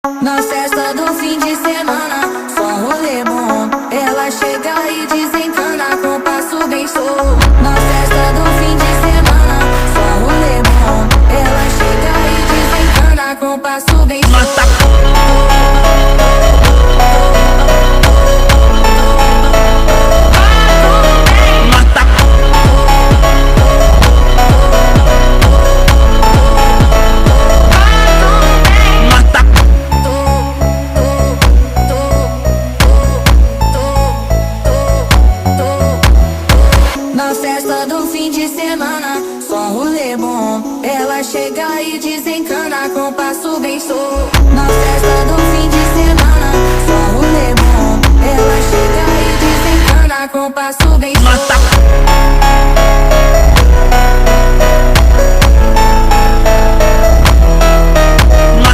Na festa do fim de semana, só rolê bom. Ela chega e desencana com passo bem solto. Na festa do fim de semana, só rolê bom. Ela chega e desencana com passo bem solto. Na festa do fim de semana, só rolê bom. Ela chega e desencana com passo bem solto. Na festa do